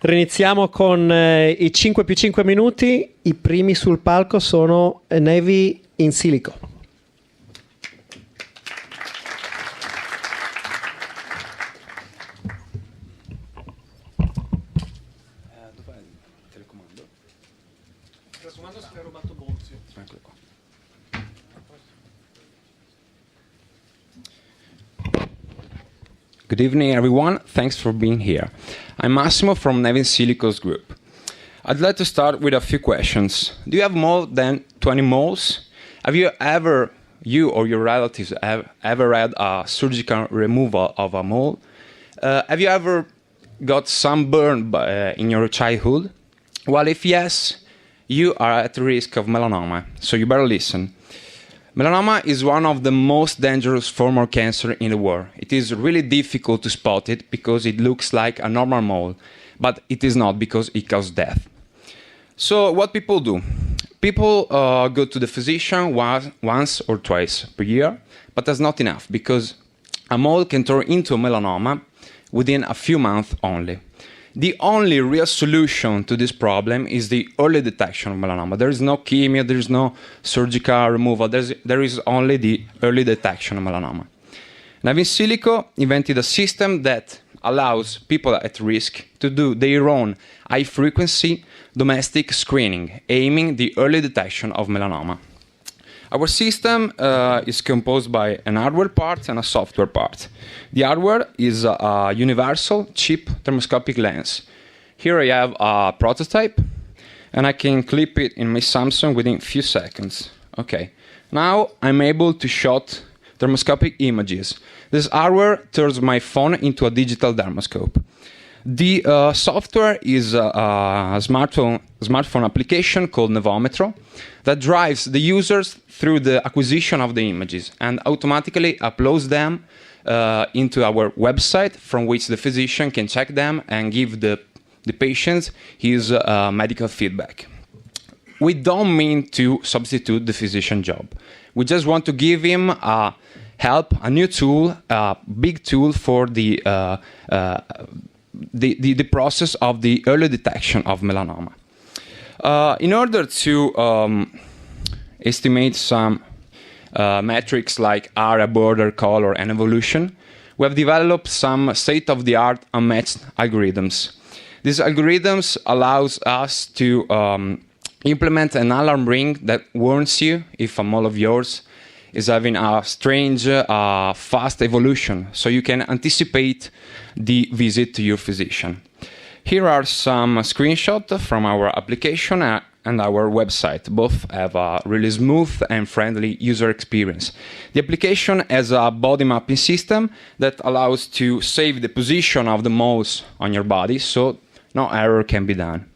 Riniziamo con i 5 più 5 minuti. I primi sul palco sono Naevi in Silico. Dov'è il telecomando? Il telecomando se l'ha rubato Bonzi. Eccolo qua. Good evening, everyone. Thanks for being here. I'm Massimo from Naevi Silico's group. I'd like to start with a few questions. Do you have more than 20 moles? Have you or your relatives ever had a surgical removal of a mole? Have you ever got sunburn in your childhood? Well, if yes, you are at risk of melanoma, so you better listen. Melanoma is one of the most dangerous forms of cancer in the world. It is really difficult to spot it because it looks like a normal mole, but it is not because it causes death. So what people do? People go to the physician once or twice per year, but that's not enough because a mole can turn into a melanoma within a few months only. The only real solution to this problem is the early detection of melanoma. There is no chemo, there is no surgical removal, there is only the early detection of melanoma. Naevi Silico invented a system that allows people at risk to do their own high-frequency domestic screening, aiming the early detection of melanoma. Our system is composed by an hardware part and a software part. The hardware is a universal, cheap thermoscopic lens. Here I have a prototype, and I can clip it in my Samsung within a few seconds. Okay, now I'm able to shot thermoscopic images. This hardware turns my phone into a digital thermoscope. The software is a smartphone application called Nevometro that drives the users through the acquisition of the images and automatically uploads them into our website, from which the physician can check them and give the patient his medical feedback. We don't mean to substitute the physician job. We just want to give him a new tool, a big tool for the process of the early detection of melanoma. In order to estimate some metrics like area, border, color, and evolution, we have developed some state-of-the-art unmatched algorithms. These algorithms allows us to implement an alarm ring that warns you if a mole of yours is having a strange, fast evolution, so you can anticipate the visit to your physician. Here are some screenshots from our application and our website. Both have a really smooth and friendly user experience. The application has a body mapping system that allows to save the position of the moles on your body, so no error can be done.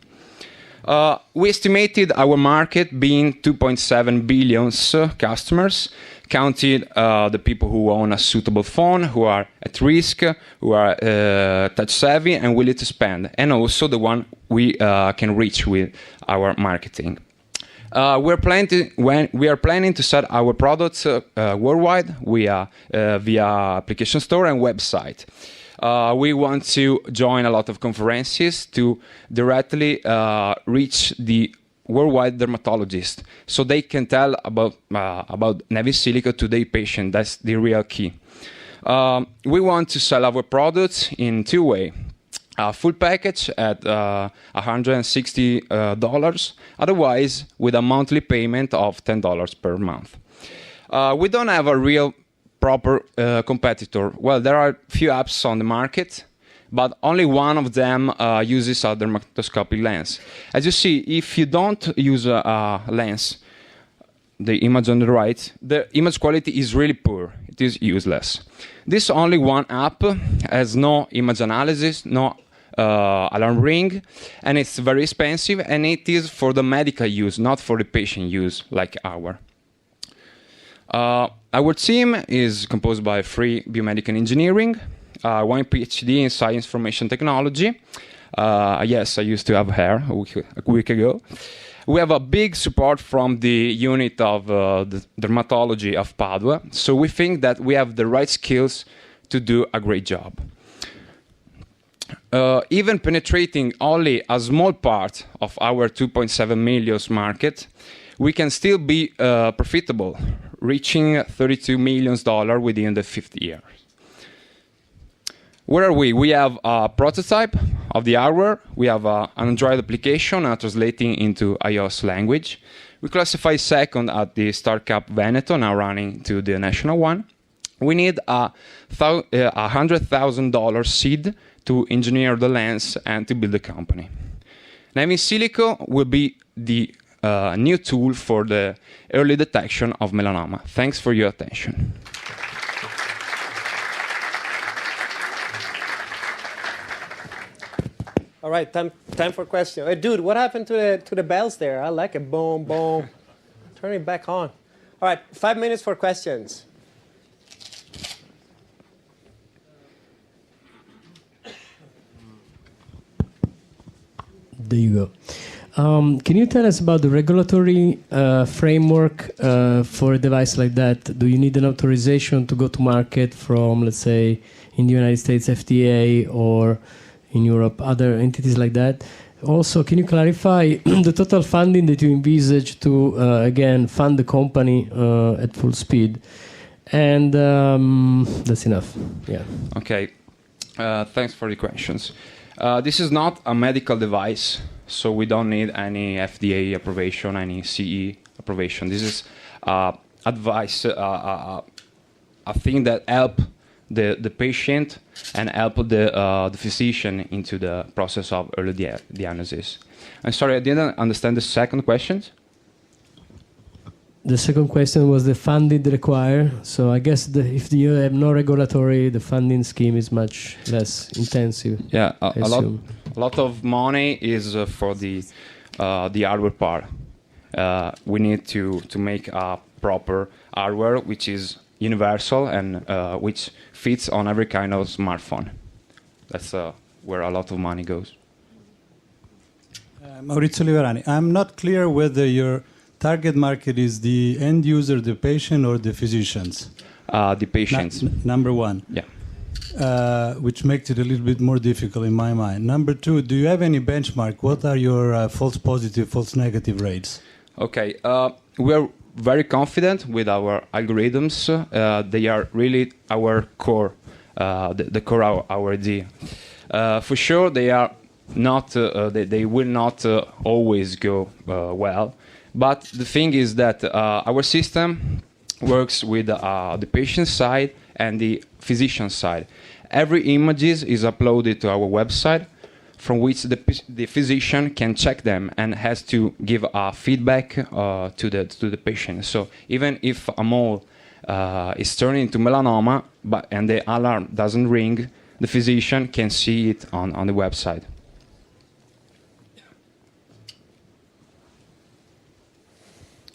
We estimated our market being 2.7 billion customers, counting the people who own a suitable phone, who are at risk, who are touch-savvy and willing to spend, and also the one we can reach with our marketing. We are planning to sell our products worldwide via application store and website. We want to join a lot of conferences to directly reach the worldwide dermatologists, so they can tell about Naevi Silico to their patient. That's the real key. We want to sell our products in two ways. A full package at $160, otherwise with a monthly payment of $10 per month. We don't have a real proper competitor. Well, there are few apps on the market, but only one of them uses a dermatoscopic lens. As you see, if you don't use a lens, the image on the right, the image quality is really poor. It is useless. This only one app has no image analysis, no alarm ring, and it's very expensive, and it is for the medical use, not for the patient use like our team is composed by 3 biomedical engineering, 1 PhD in science information technology. Yes, I used to have hair a week ago. We have a big support from the unit of the dermatology of Padua, so we think that we have the right skills to do a great job. even penetrating only a small part of our 2.7 million market, we can still be profitable, reaching $32 million within the 5th year. Where are we? We have a prototype of the hardware. We have an Android application translating into iOS language. We classify second at the Star Cup Veneto, now running to the national one. We need a $100,000 seed to engineer the lens and to build the company. Naevi Silico will be the new tool for the early detection of melanoma. Thanks for your attention. All right, time for question. Hey, dude, what happened to the bells there? I like it. Boom, boom. Turn it back on. All right, 5 minutes for questions. There you go. Can you tell us about the regulatory framework for a device like that? Do you need an authorization to go to market from, let's say, in the United States, FDA, or in Europe, other entities like that? Also, can you clarify the total funding that you envisage to, again, fund the company at full speed? And that's enough. Yeah. Okay. Thanks for the questions. This is not a medical device, so we don't need any FDA approbation, any CE approbation. This is advice, a thing that help the patient and help the physician into the process of early diagnosis. I'm sorry, I didn't understand the second question. The second question was the funding required. So I guess if you have no regulatory, the funding scheme is much less intensive. Yeah, a lot of money is for the hardware part. We need to make a proper hardware which is universal and which fits on every kind of smartphone. That's where a lot of money goes. Maurizio Liverani, I'm not clear whether your target market is the end user, the patient, or the physicians. The patients. Number one. Yeah. Which makes it a little bit more difficult in my mind. Number two, do you have any benchmark? What are your false positive, false negative rates? Okay. We're very confident with our algorithms. They are really our core, the core of our idea. For sure, they are not. They will not always go well. But the thing is that our system works with the patient side and the physician side. Every image is uploaded to our website, from which the physician can check them and has to give feedback to the patient. So even if a mole is turning into melanoma, and the alarm doesn't ring, the physician can see it on the website.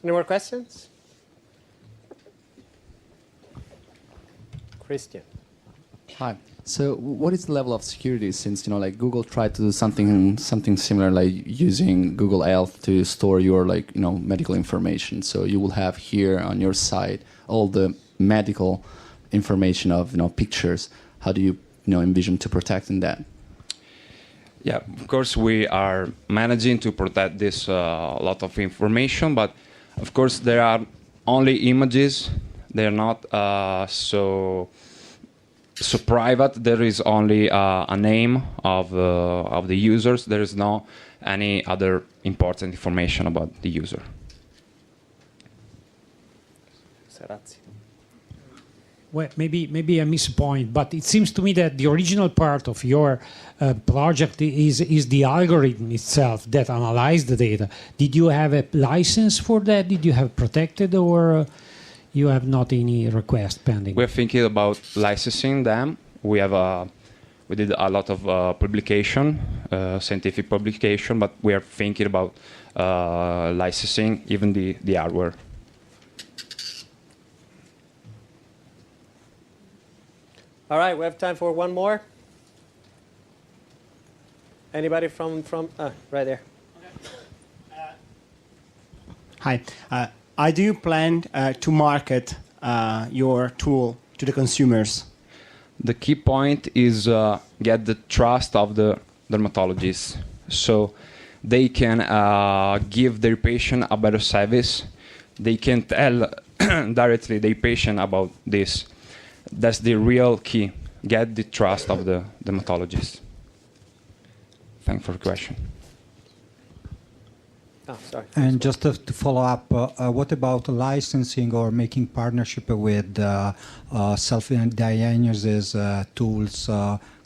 Any more questions? Christian. Hi. So, what is the level of security? Since like Google tried to do something similar, like using Google Health to store your medical information. So you will have here on your site all the medical information of pictures. How do you envision to protecting that? Yeah, of course we are managing to protect this lot of information, but of course there are only images. They are not so private. There is only a name of the users. There is no any other important information about the user. Well, maybe I miss a point, but it seems to me that the original part of your project is the algorithm itself that analyzes the data. Did you have a license for that? Did you have protected, or you have not any request pending? We're thinking about licensing them. We did a lot of publication, scientific publication, but we are thinking about licensing even the hardware. All right, we have time for one more. Anybody from right there? Hi. How do you plan to market your tool to the consumers? The key point is get the trust of the dermatologists, so they can give their patient a better service. They can tell directly their patient about this. That's the real key. Get the trust of the dermatologist. Thanks for the question. Oh, sorry. And just to follow up, what about licensing or making partnership with self-diagnosis tools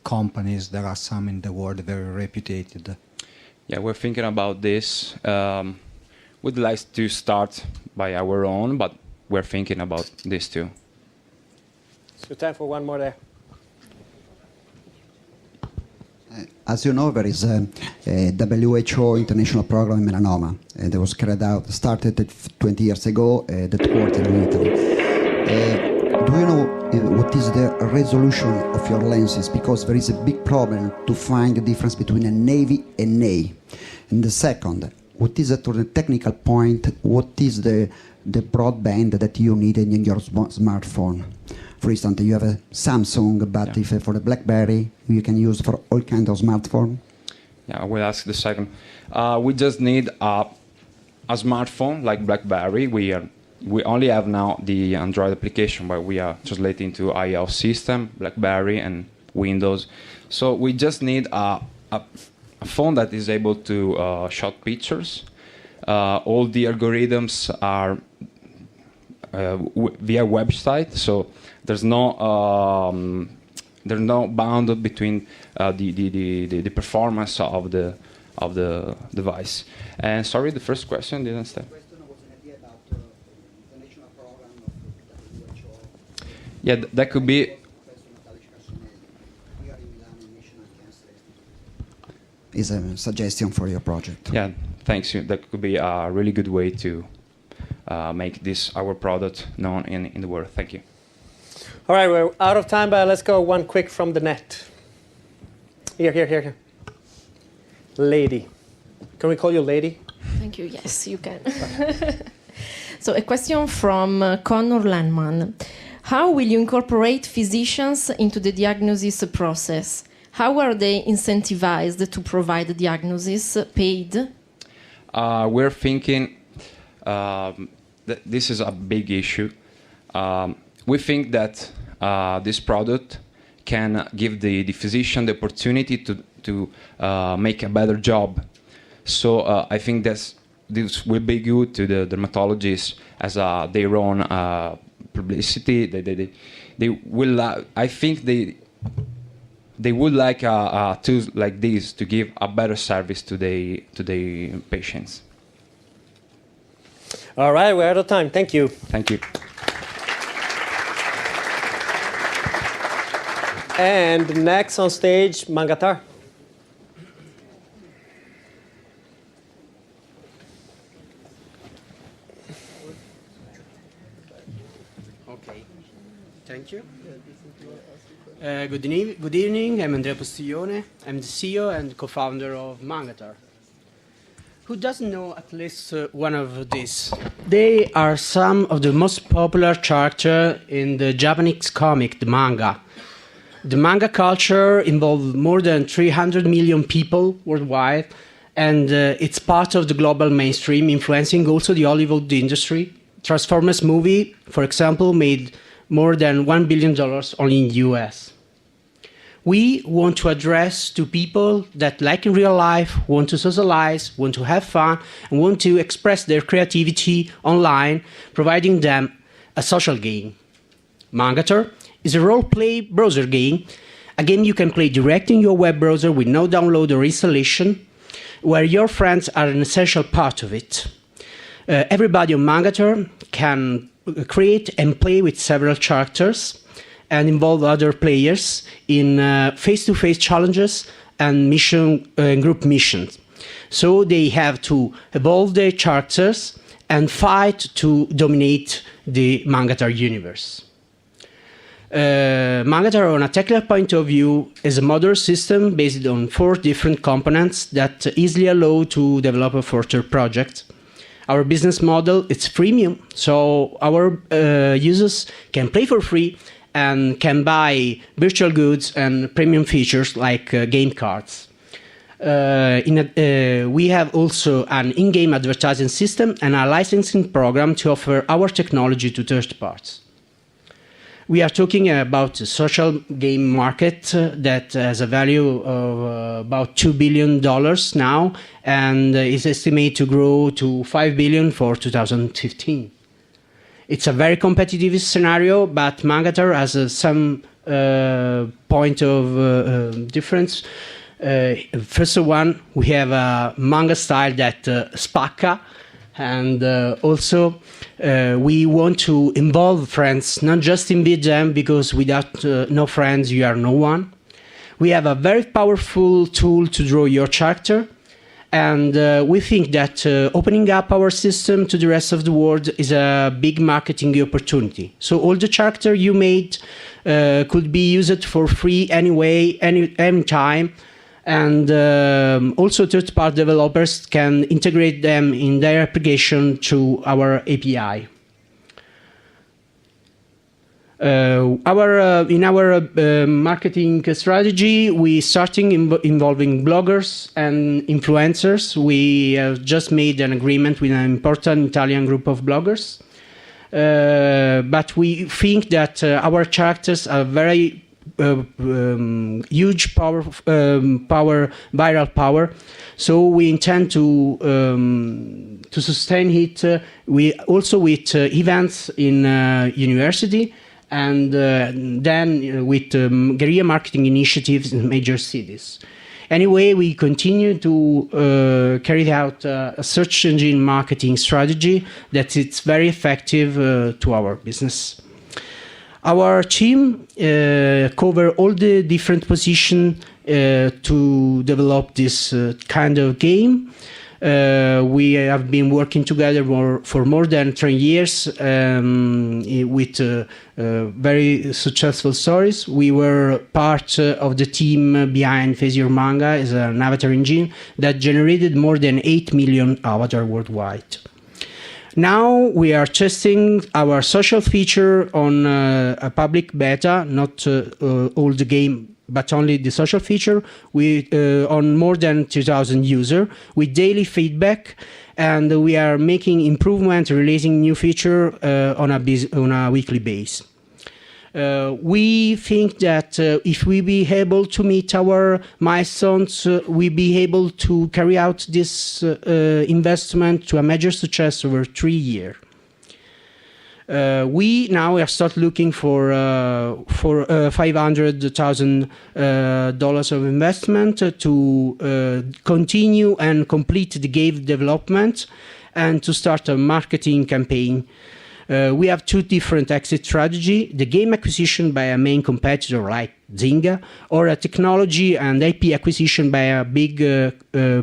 companies? There are some in the world very reputed. Yeah, we're thinking about this. We'd like to start by our own, but we're thinking about this too. So time for one more there. As you know, there is a WHO international program in melanoma, and it was started 20 years ago at the headquarters in Italy. Do you know what is the resolution of your lenses? Because there is a big problem to find the difference between a Naevi and Nae. And the second, what is to the technical point, what is the broadband that you need in your smartphone? For instance, you have a Samsung, but if for the BlackBerry, you can use for all kinds of smartphone. Yeah, I will ask the second. We just need a smartphone like BlackBerry. We only have now the Android application, but we are translating to iOS system, BlackBerry, and Windows. So we just need a phone that is able to shot pictures. All the algorithms are via website, so there's no bound between the performance of the device. And sorry, the first question didn't understand. Yeah, that could be. Is a suggestion for your project. Yeah, thanks. That could be a really good way to make this our product known in the world. Thank you. All right, we're out of time, but let's go one quick from the net. Here. Lady. Can we call you lady? Thank you. Yes, you can. So a question from Connor Landman. How will you incorporate physicians into the diagnosis process? How are they incentivized to provide the diagnosis, paid? We're thinking that this is a big issue. We think that this product can give the physician the opportunity to make a better job. So I think this will be good to the dermatologists as their own publicity. They will. I think they would like tools like this to give a better service to the patients. All right, we're out of time. Thank you. Thank you. And next on stage, Mangatar. Okay, thank you. Good evening, I'm Andrea Postiglione. I'm the CEO and co-founder of Mangatar. Who doesn't know at least one of these? They are some of the most popular characters in the Japanese comic, the manga. The manga culture involves more than 300 million people worldwide, and it's part of the global mainstream, influencing also the Hollywood industry. Transformers movie, for example, made more than $1 billion only in the US. We want to address to people that, like in real life, want to socialize, want to have fun, and want to express their creativity online, providing them a social game. Mangatar is a role-play browser game, a game you can play direct in your web browser with no download or installation, where your friends are an essential part of it. Everybody on Mangatar can create and play with several characters and involve other players in face-to-face challenges and group missions. So they have to evolve their characters and fight to dominate the Mangatar universe. Mangatar, on a technical point of view, is a modular system based on 4 different components that easily allow to develop a further project. Our business model is freemium, so our users can play for free and can buy virtual goods and premium features like game cards. We have also an in-game advertising system and a licensing program to offer our technology to third parties. We are talking about the social game market that has a value of about $2 billion now and is estimated to grow to $5 billion for 2015. It's a very competitive scenario, but Mangatar has some point of difference. First one, we have a manga style that spacca, and also we want to involve friends, not just in BGM, because without no friends you are no one. We have a very powerful tool to draw your character, and we think that opening up our system to the rest of the world is a big marketing opportunity. So all the characters you made could be used for free anyway, anytime. And also third-party developers can integrate them in their application through our API. In our marketing strategy, we starting involving bloggers and influencers. We have just made an agreement with an important Italian group of bloggers. But we think that our characters are very huge viral power, so we intend to sustain it. We also with events in university, and then with guerrilla marketing initiatives in major cities. Anyway, we continue to carry out a search engine marketing strategy that is very effective to our business. Our team cover all the different positions to develop this kind of game. We have been working together for more than 3 years with very successful stories. We were part of the team behind Face Your Manga as an avatar engine that generated more than 8 million avatars worldwide. Now we are testing our social feature on a public beta, not all the game, but only the social feature on more than 2,000 users with daily feedback, and we are making improvements, releasing new feature on a weekly basis. We think that if we be able to meet our milestones, we be able to carry out this investment to a major success over 3 years. We now start looking for $500,000 of investment to continue and complete the game development and to start a marketing campaign. We have 2 different exit strategies: the game acquisition by a main competitor like Zynga, or a technology and IP acquisition by a big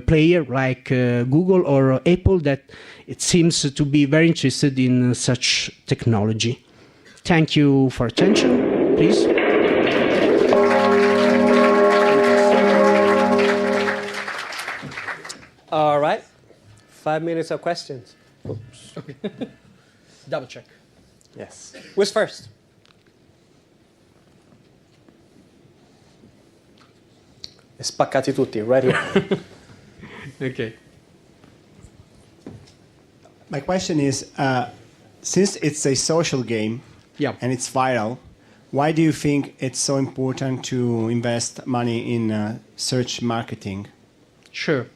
player like Google or Apple that it seems to be very interested in such technology. Thank you for attention. Please. All right. 5 minutes of questions. Oops. Okay. Double check. Yes. Who's first? Spaccati tutti, right here. Okay. My question is, since it's a social game and it's viral, why do you think it's so important to invest money in search marketing? Sure.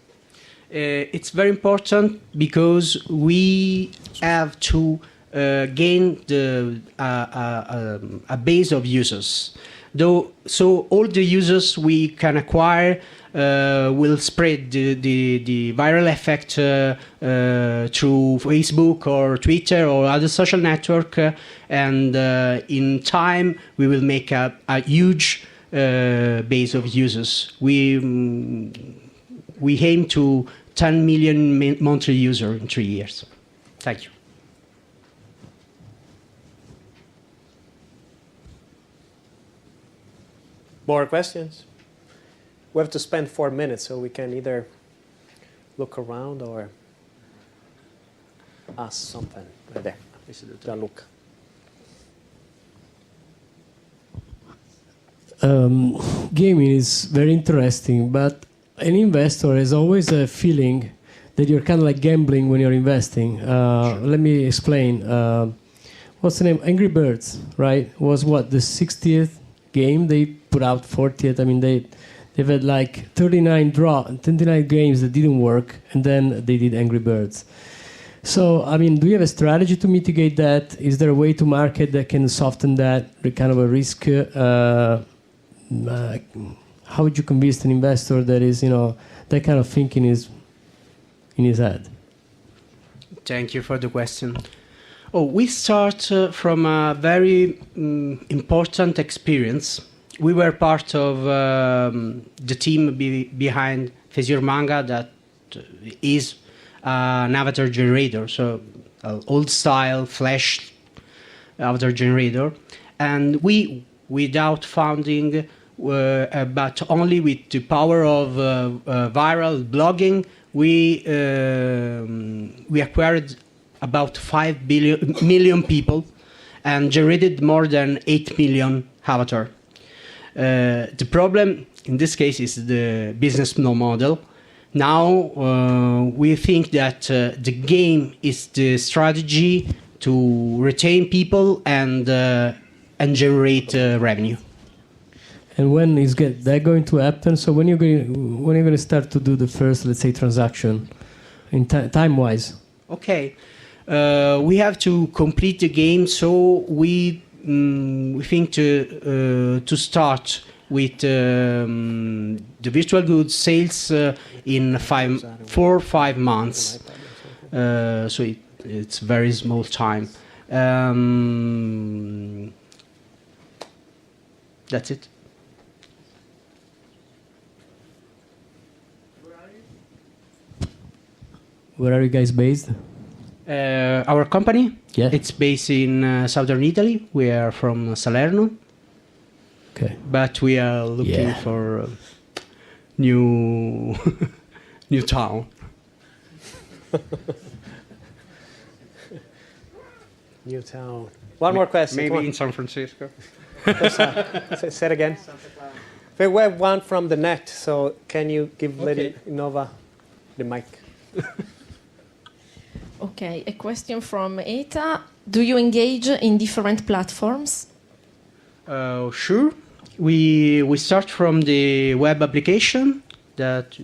It's very important because we have to gain a base of users. So all the users we can acquire will spread the viral effect through Facebook or Twitter or other social network, and in time we will make a huge base of users. We aim to 10 million monthly users in 3 years. Thank you. More questions? We have to spend 4 minutes, so we can either look around or ask something. Right there. Gianluca. gaming is very interesting, but an investor has always a feeling that you're kind of like gambling when you're investing. Let me explain. What's the name? Angry Birds, right? Was what, the 60th game? They put out 40th. I mean, they've had like 39 games that didn't work, and then they did Angry Birds. So, I mean, do you have a strategy to mitigate that? Is there a way to market that can soften that kind of a risk? How would you convince an investor that is, that kind of thinking is in his head? Thank you for the question. We start from a very important experience. We were part of the team behind Phlur Manga that is an avatar generator, so an old-style Flash avatar generator. And we, without funding, but only with the power of viral blogging, we acquired about 5 million people and generated more than 8 million avatar. The problem in this case is the business model. Now we think that the game is the strategy to retain people and generate revenue. And when is that going to happen? So when you're going to start to do the first, let's say, transaction, in time-wise? Okay, we have to complete the game, so we think to start with the virtual goods sales in 4 or 5 months. So it's very small time. That's it. Where are you guys based? Our company? Yeah. It's based in southern Italy. We are from Salerno. Okay. But we are looking for new new town. New town. One more question. Maybe in San Francisco. Say it again. We have one from the net, so can you give Lady Nova the mic? Okay, a question from Eta. Do you engage in different platforms? Sure. We start from the web application that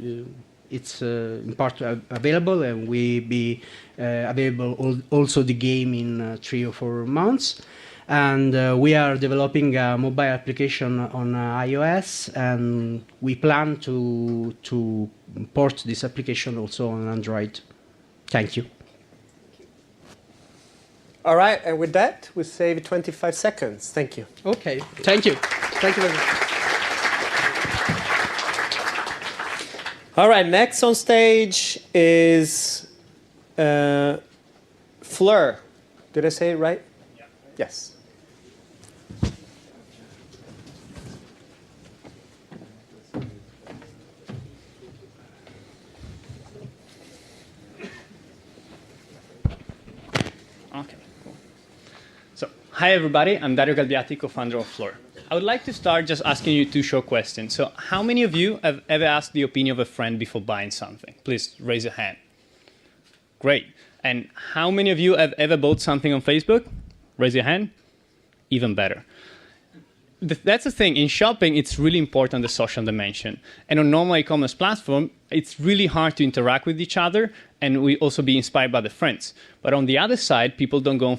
it's in part available, and we be available also the game in 3 or 4 months. And we are developing a mobile application on iOS, and we plan to port this application also on Android. Thank you. All right, and with that, we save 25 seconds. Thank you. Okay, thank you. Thank you very much. All right, next on stage is Phlur. Did I say it right? Yeah. Yes. Okay, cool. So, hi everybody, I'm Dario Galbiati, co-founder of Phlur. I would like to start just asking you 2 short questions. So, how many of you have ever asked the opinion of a friend before buying something? Please raise your hand. Great. And how many of you have ever bought something on Facebook? Raise your hand. Even better. That's the thing. In shopping, it's really important, the social dimension. And on normal e-commerce platform, it's really hard to interact with each other, and we also be inspired by the friends. But on the other side, people don't go on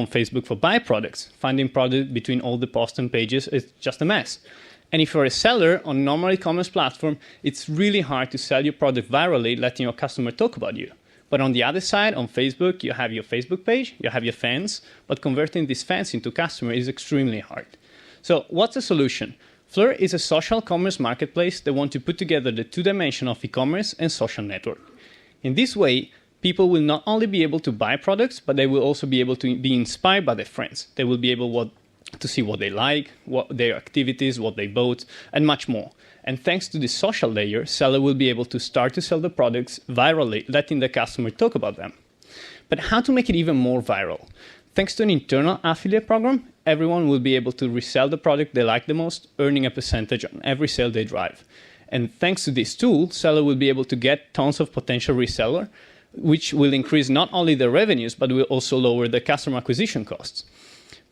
Facebook for buy products. Finding product between all the posts and pages is just a mess. And if you're a seller on normal e-commerce platform, it's really hard to sell your product virally, letting your customer talk about you. But on the other side, on Facebook, you have your Facebook page, you have your fans, but converting these fans into customers is extremely hard. So what's the solution? Phlur is a social commerce marketplace that wants to put together the 2 dimensions of e-commerce and social network. In this way, people will not only be able to buy products, but they will also be able to be inspired by their friends. They will be able to see what they like, what their activities, what they bought, and much more. And thanks to this social layer, seller will be able to start to sell the products virally, letting the customer talk about them. But how to make it even more viral? Thanks to an internal affiliate program everyone will be able to resell the product they like the most, earning a percentage on every sale they drive. And thanks to this tool, seller will be able to get tons of potential reseller, which will increase not only their revenues, but will also lower the customer acquisition costs.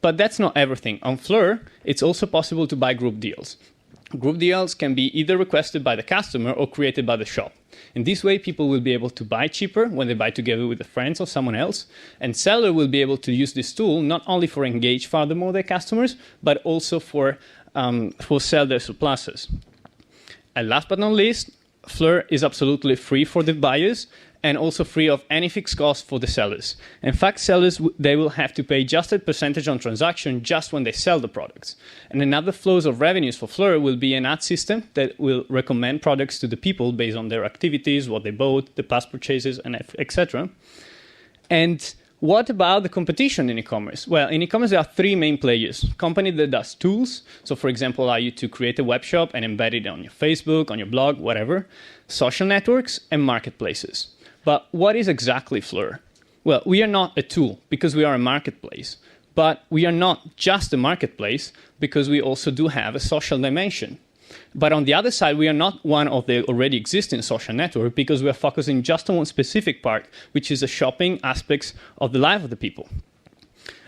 But that's not everything. On Phlur, it's also possible to buy group deals. Group deals can be either requested by the customer or created by the shop. In this way, people will be able to buy cheaper when they buy together with their friends or someone else, and seller will be able to use this tool not only for engage furthermore their customers, but also for sell their surpluses. And last but not least, Phlur is absolutely free for the buyers and also free of any fixed cost for the sellers. In fact, sellers, they will have to pay just a percentage on transaction just when they sell the products. And another flows of revenues for Phlur will be an ad system that will recommend products to the people based on their activities, what they bought, the past purchases, and etc. And what about the competition in e-commerce? Well, in e-commerce, there are three main players. Company that does tools. So, for example, allow you to create a web shop and embed it on your Facebook, on your blog, whatever. Social networks and marketplaces. But what is exactly Phlur? Well, we are not a tool because we are a marketplace. But we are not just a marketplace because we also do have a social dimension. But on the other side, we are not one of the already existing social network because we are focusing just on one specific part, which is the shopping aspects of the life of the people.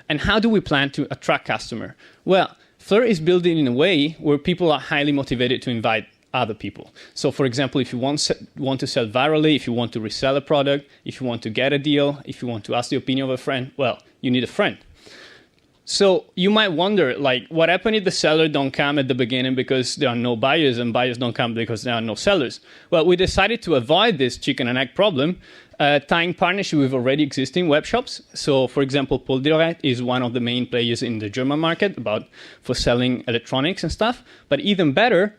And how do we plan to attract customer? Well, Phlur is built in a way where people are highly motivated to invite other people. So, for example, if you want to sell virally, if you want to resell a product, if you want to get a deal, if you want to ask the opinion of a friend, well, you need a friend. So you might wonder, like, what happened if the seller don't come at the beginning because there are no buyers and buyers don't come because there are no sellers? Well, we decided to avoid this chicken and egg problem, tying partnership with already existing web shops. So, for example, Phlur is one of the main players in the German market for selling electronics and stuff. But even better,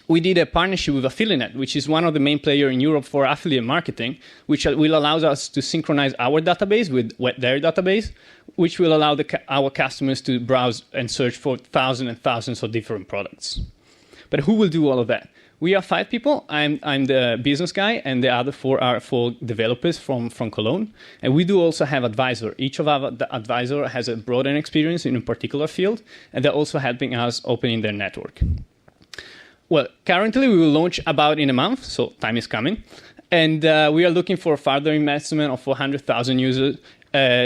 we did a partnership with Affiliate, which is one of the main players in Europe for affiliate marketing, which will allow us to synchronize our database with their database, which will allow our customers to browse and search for thousands and thousands of different products. But who will do all of that? We are 5 people. I'm the business guy, and the other 4 are 4 developers from Cologne. And we do also have advisor. Each of our advisor has a broader experience in a particular field, and they're also helping us opening their network. Well, currently we will launch about in a month, so time is coming. And we are looking for a further investment of 400,000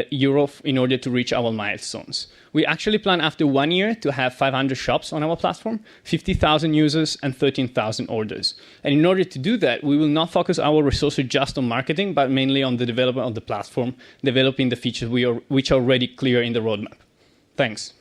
euro in order to reach our milestones. We actually plan after 1 year to have 500 shops on our platform, 50,000 users, and 13,000 orders. And in order to do that, we will not focus our resources just on marketing, but mainly on the development of the platform, developing the features which are already clear in the roadmap. Thanks.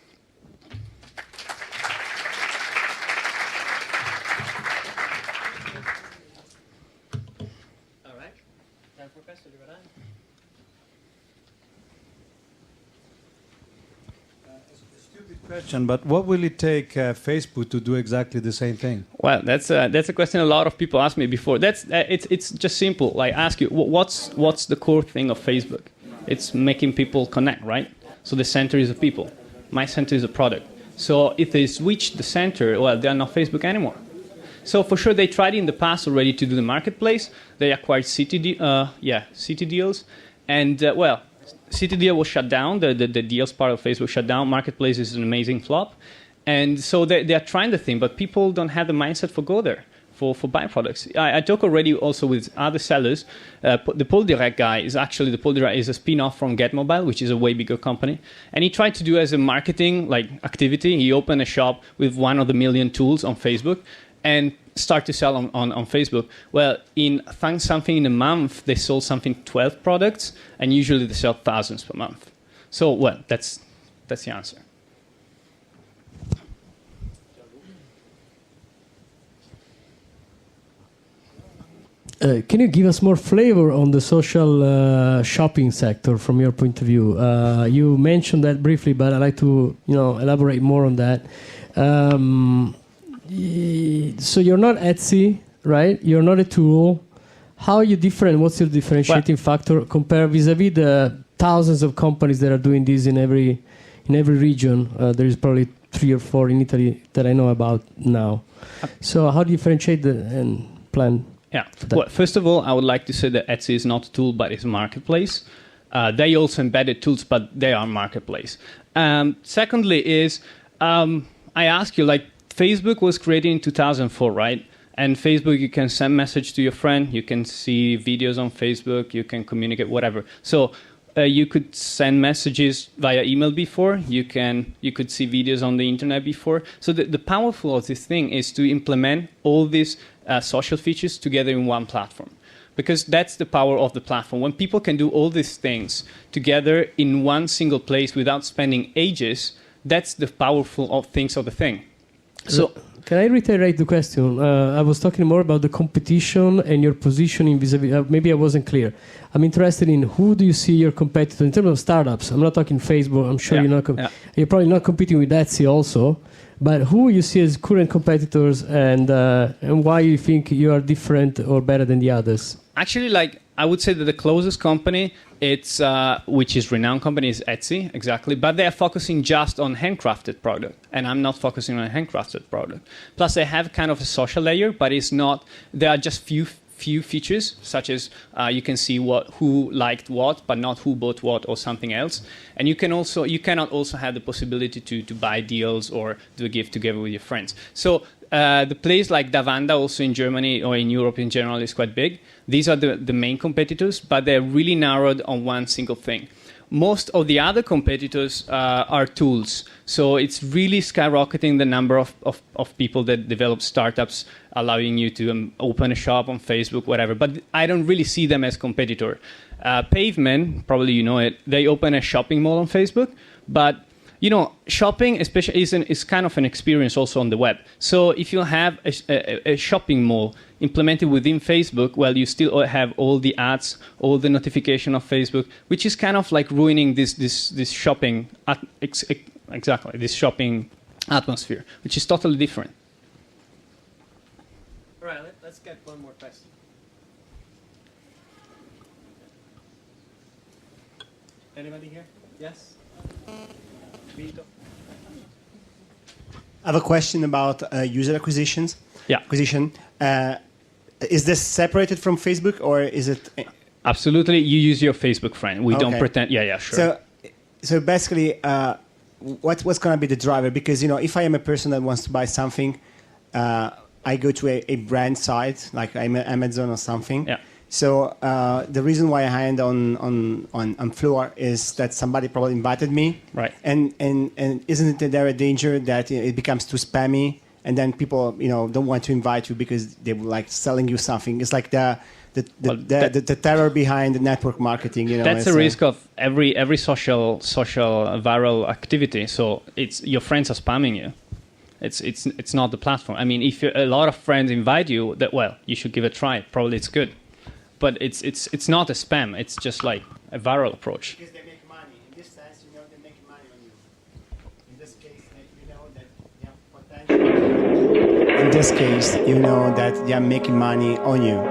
Question, but what will it take Facebook to do exactly the same thing? Well, that's a question a lot of people asked me before. It's just simple. Like, ask you, what's the core thing of Facebook? It's making people connect, right? So the center is the people. My center is a product. So if they switch the center, well, they're not Facebook anymore. So for sure, they tried in the past already to do the marketplace. They acquired City Deals, and well, City Deal was shut down. The deals part of Facebook shut down. Marketplace is an amazing flop. And so they are trying the thing, but people don't have the mindset for go there, for buy products. I talk already also with other sellers. The Phlur guy is actually, the Phlur is a spin-off from GetMobile, which is a way bigger company. And he tried to do as a marketing activity. He opened a shop with one of the million tools on Facebook and start to sell on Facebook. Well, in a month, they sold 12 products, and usually they sell thousands per month. So, well, that's the answer. Can you give us more flavor on the social shopping sector from your point of view? You mentioned that briefly, but I'd like to elaborate more on that. So you're not Etsy, right? You're not a tool. How are you different? What's your differentiating factor compared vis-a-vis the thousands of companies that are doing this in every region? There is probably 3 or 4 in Italy that I know about now. So how do you differentiate and plan? Yeah. Well, first of all, I would like to say that Etsy is not a tool, but it's a marketplace. They also embedded tools, but they are marketplace. Secondly is, I ask you, like, Facebook was created in 2004, right? And Facebook, you can send message to your friend, you can see videos on Facebook, you can communicate, whatever. So you could send messages via email before, you could see videos on the internet before. So the powerful of this thing is to implement all these social features together in one platform. Because that's the power of the platform. When people can do all these things together in one single place without spending ages, that's the powerful of things of the thing. So, can I reiterate the question? I was talking more about the competition and your positioning vis-a-vis. Maybe I wasn't clear. I'm interested in who do you see your competitor in terms of startups. I'm not talking Facebook. I'm sure you're probably not competing with Etsy also. But who you see as current competitors, and why you think you are different or better than the others? Actually, like, I would say that the closest company, which is renowned company, is Etsy, exactly. But they are focusing just on handcrafted product, and I'm not focusing on a handcrafted product. Plus, they have kind of a social layer, but it's not. There are just few features, such as you can see who liked what, but not who bought what or something else. And you cannot also have the possibility to buy deals or do a gift together with your friends. So the place like Davanda, also in Germany or in Europe in general, is quite big. These are the main competitors, but they're really narrowed on one single thing. Most of the other competitors are tools. So it's really skyrocketing the number of people that develop startups, allowing you to open a shop on Facebook, whatever. But I don't really see them as competitor. Pavement, probably you know it, they open a shopping mall on Facebook, but you know, shopping especially is kind of an experience also on the web. So if you have a shopping mall implemented within Facebook, well, you still have all the ads, all the notification of Facebook, which is kind of like ruining this shopping this shopping atmosphere, which is totally different. All right, let's get one more question. Anybody here? Yes? Vito? I have a question about user acquisition. Is this separated from Facebook, or is it? Absolutely, you use your Facebook friend. We don't pretend. Yeah, sure. So basically, what's going to be the driver? Because if I am a person that wants to buy something, I go to a brand site like Amazon or something. Yeah. So the reason why I hand on Phlur is that somebody probably invited me. Right. And isn't there a danger that it becomes too spammy, and then people don't want to invite you because they were like selling you something? It's like the terror behind the network marketing. That's the risk of every social viral activity. So it's your friends are spamming you. It's not the platform. I mean, if a lot of friends invite you, you should give it a try. Probably it's good. But it's not a spam. It's just like a viral approach. Because they make money. In this sense, they make money on you. In this case, that potential. In this case, that they are making money on you.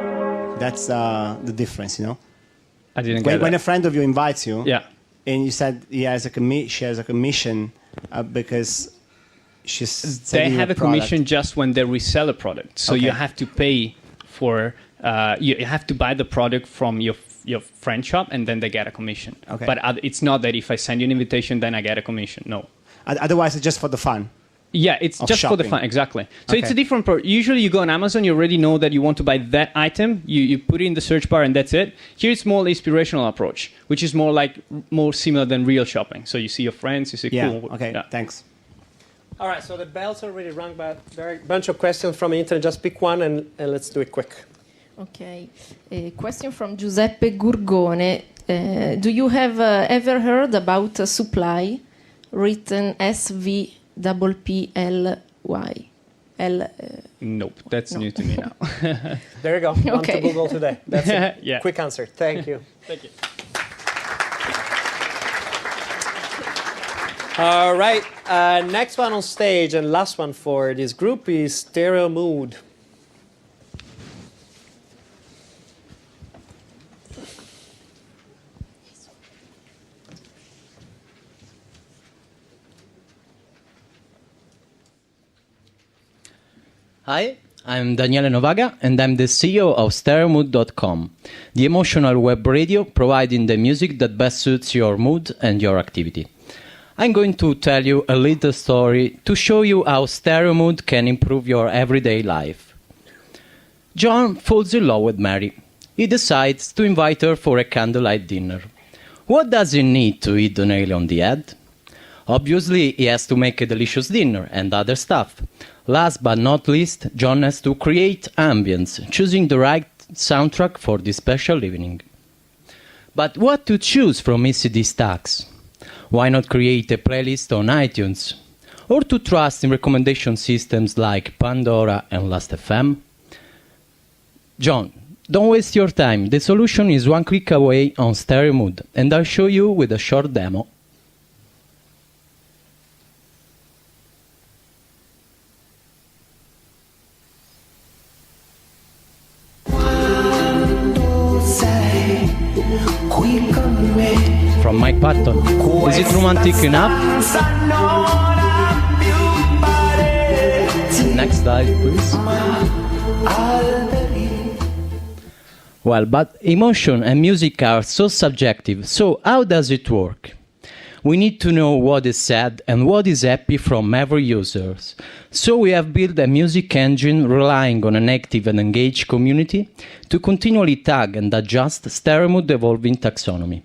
That's the difference, I didn't get when a friend of you invites you. Yeah. And you said she has a commission because they have a commission just when they resell a product. So you have to pay for. You have to buy the product from your friend shop, and then they get a commission. Okay. But it's not that if I send you an invitation, then I get a commission. No. Otherwise, it's just for the fun. Yeah, it's just shopping. for the fun, exactly. So it's a different usually you go on Amazon, you already know that you want to buy that item, you put it in the search bar and that's it. Here it's more inspirational approach, which is more similar than real shopping. So you see your friends, you see cool. Okay, thanks. All right, so the bell's already rung, but there are a bunch of questions from the internet. Just pick one and let's do it quick. Okay. A question from Giuseppe Gurgone. Do you have ever heard about supply, written SVPPLY? Nope, that's new to me now. There you go. On to Google today. That's a quick answer. Thank you. Thank you. All right. Next one on stage and last one for this group is stereomood. Hi, I'm Daniele Novaga, and I'm the CEO of stereomood.com, the emotional web radio providing the music that best suits your mood and your activity. I'm going to tell you a little story to show you how stereo mood can improve your everyday life. John falls in love with Mary. He decides to invite her for a candlelight dinner. What does he need to hit the nail on the head? Obviously, he has to make a delicious dinner and other stuff. Last but not least, John has to create ambience, choosing the right soundtrack for this special evening. But what to choose from ECD stacks? Why not create a playlist on iTunes? Or to trust in recommendation systems like Pandora and Last.fm? John, don't waste your time. The solution is one click away on Stereo Mood, and I'll show you with a short demo. From Mike Patton. Is it romantic enough? Next slide, please. Well, but emotion and music are so subjective, so how does it work? We need to know what is sad and what is happy from every user. So we have built a music engine relying on an active and engaged community to continually tag and adjust stereo mood evolving taxonomy.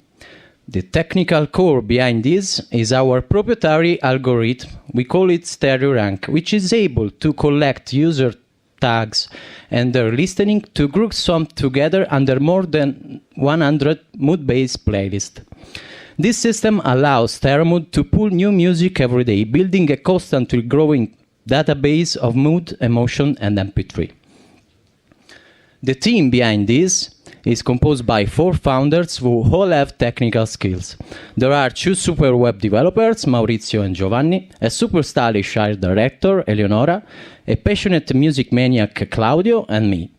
The technical core behind this is our proprietary algorithm, we call it Stereo Rank, which is able to collect user tags and their listening to group some together under more than 100 mood-based playlists. This system allows Stereo Mood to pull new music every day, building a constantly growing database of mood, emotion, and MP3. The team behind this is composed by 4 founders who all have technical skills. There are 2 super web developers, Maurizio and Giovanni, a super stylish art director, Eleonora, a passionate music maniac, Claudio, and me.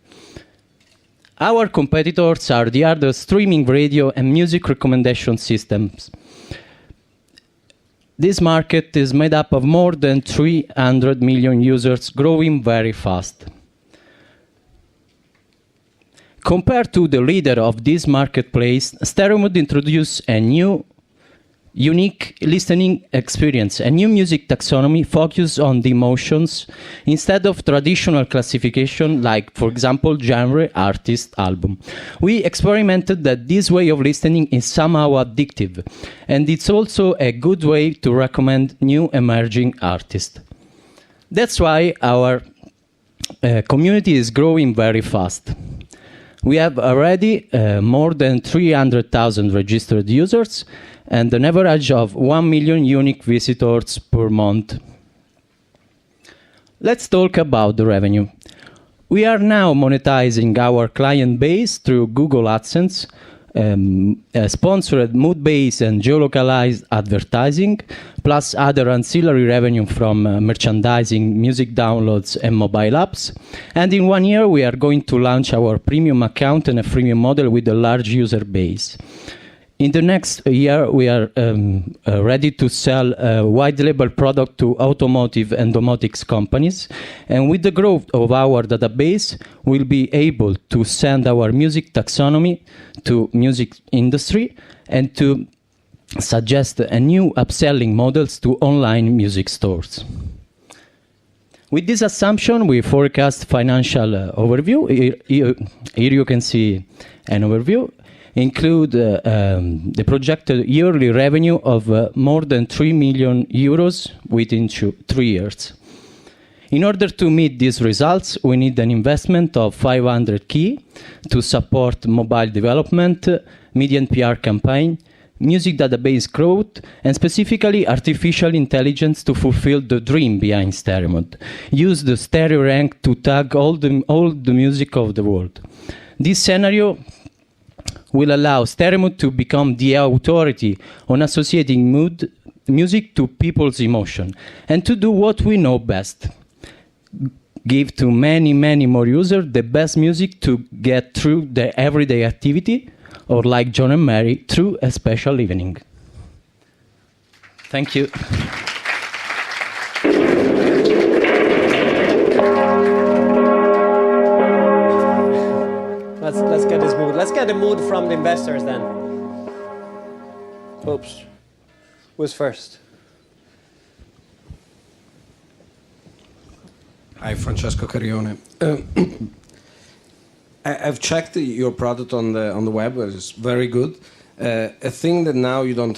Our competitors are the other streaming radio and music recommendation systems. This market is made up of more than 300 million users, growing very fast. Compared to the leader of this marketplace, Stereo Mood introduced a new, unique listening experience, a new music taxonomy focused on the emotions instead of traditional classification like, for example, genre, artist, album. We experimented that this way of listening is somehow addictive, and it's also a good way to recommend new emerging artists. That's why our community is growing very fast. We have already more than 300,000 registered users and an average of 1 million unique visitors per month. Let's talk about the revenue. We are now monetizing our client base through Google AdSense, sponsored mood-based and geolocalized advertising, plus other ancillary revenue from merchandising, music downloads, and mobile apps. And in 1 year, we are going to launch our premium account and a freemium model with a large user base. In the next year, we are ready to sell a white label product to automotive and domotics companies. And with the growth of our database, we'll be able to send our music taxonomy to music industry and to suggest a new upselling models to online music stores. With this assumption, we forecast financial overview. Here you can see an overview. Include the projected yearly revenue of more than 3 million euros within 3 years. In order to meet these results, we need an investment of 500K to support mobile development, media and PR campaign, music database growth, and specifically artificial intelligence to fulfill the dream behind Stereo Mood. Use the Stereo Rank to tag all the music of the world. This scenario will allow Stereo Mood to become the authority on associating music to people's emotion and to do what we know best. Give to many, many more users the best music to get through their everyday activity, or like John and Mary, through a special evening. Thank you. get a mood from the investors then. Oops. Who's first? Hi, Francesco Carione. I've checked your product on the web. It's very good. A thing that now you don't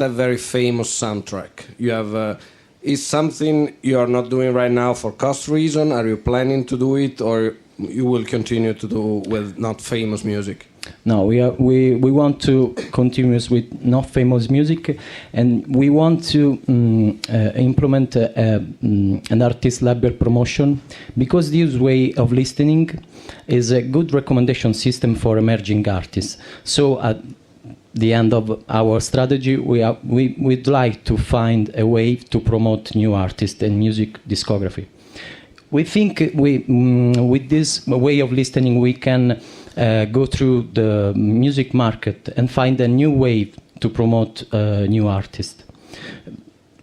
have very famous soundtrack. You have is something you are not doing right now for cost reason. Are you planning to do it, or you will continue to do with not famous music? No, we want to continue with not famous music, and we want to implement an artist label promotion, because this way of listening is a good recommendation system for emerging artists. So at the end of our strategy, we'd like to find a way to promote new artists and music discography. We think with this way of listening, we can go through the music market and find a new way to promote new artists.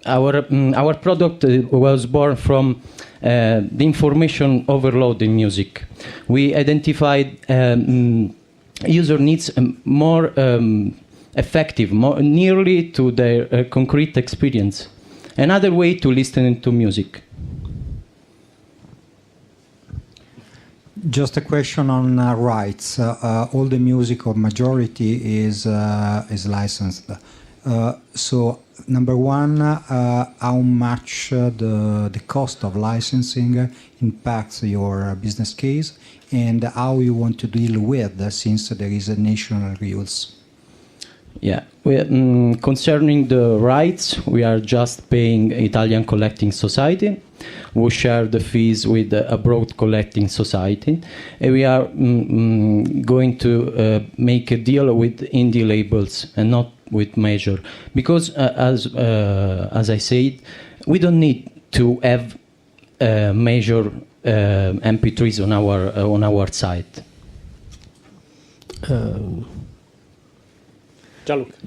Our product was born from the information overload in music. We identified user needs more effective, more nearly to their concrete experience. Another way to listen to music. Just a question on rights. All the music, or majority, is licensed. So, number one, how much the cost of licensing impacts your business case, and how you want to deal with, since there is a national rules. Yeah, concerning the rights, we are just paying Italian Collecting Society. We share the fees with the Abroad Collecting Society. And we are going to make a deal with indie labels and not with major. Because, as I said, we don't need to have major MP3s on our site.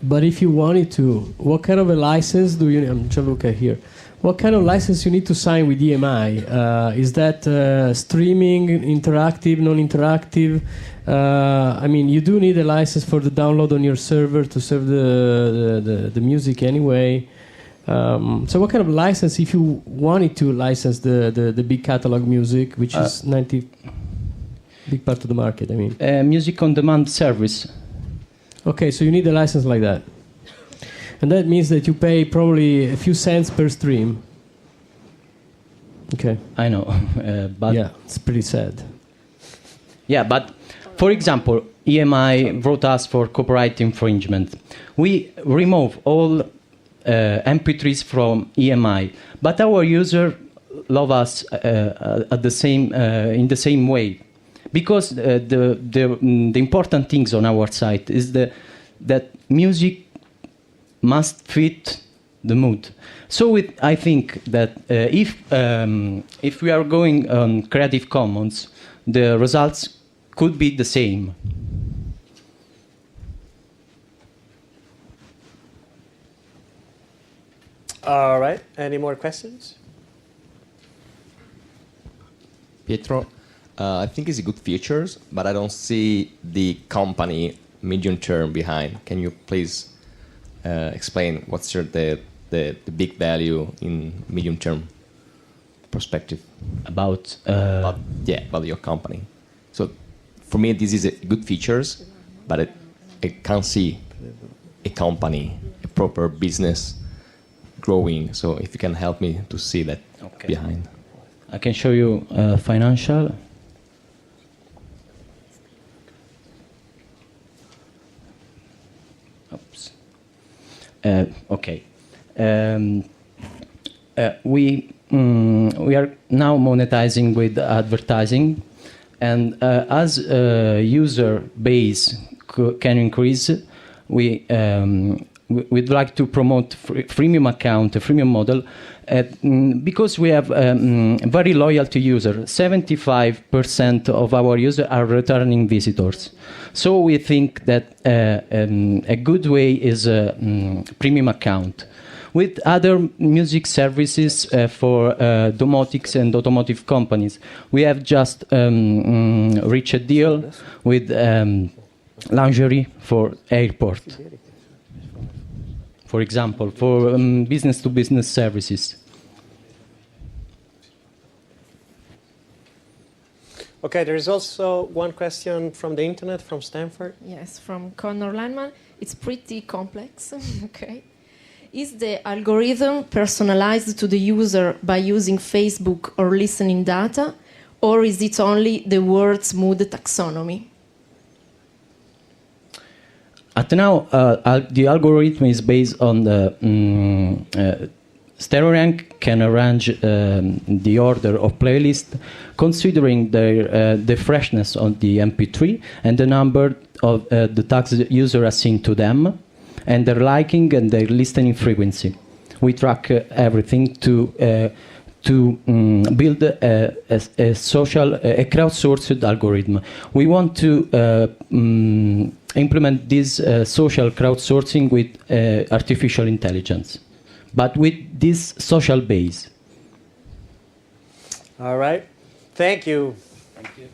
But if you wanted to, what kind of a license do you need? I'm Gianluca here. What kind of license you need to sign with EMI? Is that streaming, interactive, non-interactive? I mean, you do need a license for the download on your server to serve the music anyway. So what kind of license, if you wanted to license the big catalog music, which is 90 big part of the market, I mean? Music on demand service. Okay, so you need a license like that. And that means that you pay probably a few cents per stream. Okay. I know, but... Yeah, it's pretty sad. Yeah, but, for example, EMI wrote us for copyright infringement. We remove all MP3s from EMI, but our users love us in the same way. Because the important things on our site is that music must fit the mood. So I think that if we are going on Creative Commons, the results could be the same. All right. Any more questions? Pietro, I think it's a good features, but I don't see the company medium term behind. Can you please explain what's the big value in medium term perspective about your company? So for me, this is a good features, but I can't see a company, a proper business growing. So if you can help me to see that behind. I can show you financial. Oops. Okay. We are now monetizing with advertising, and as user base can increase, we'd like to promote freemium account, a freemium model, because we have very loyal to users. 75% of our users are returning visitors. So we think that a good way is a premium account. With other music services for domotics and automotive companies, we have just reached a deal with lingerie for airport, for example, for business-to-business services. Okay, there is also one question from the internet, from Stanford. Yes, from Connor Landman. It's pretty complex. Okay. Is the algorithm personalized to the user by using Facebook or listening data, or is it only the word's mood taxonomy? At now, the algorithm is based on the StereoRank can arrange the order of playlist considering the freshness of the MP3 and the number of the tags the user assigned to them, and their liking and their listening frequency. We track everything to build a social, a crowdsourced algorithm. We want to implement this social crowdsourcing with artificial intelligence, but with this social base. All right. Thank you. Thank you.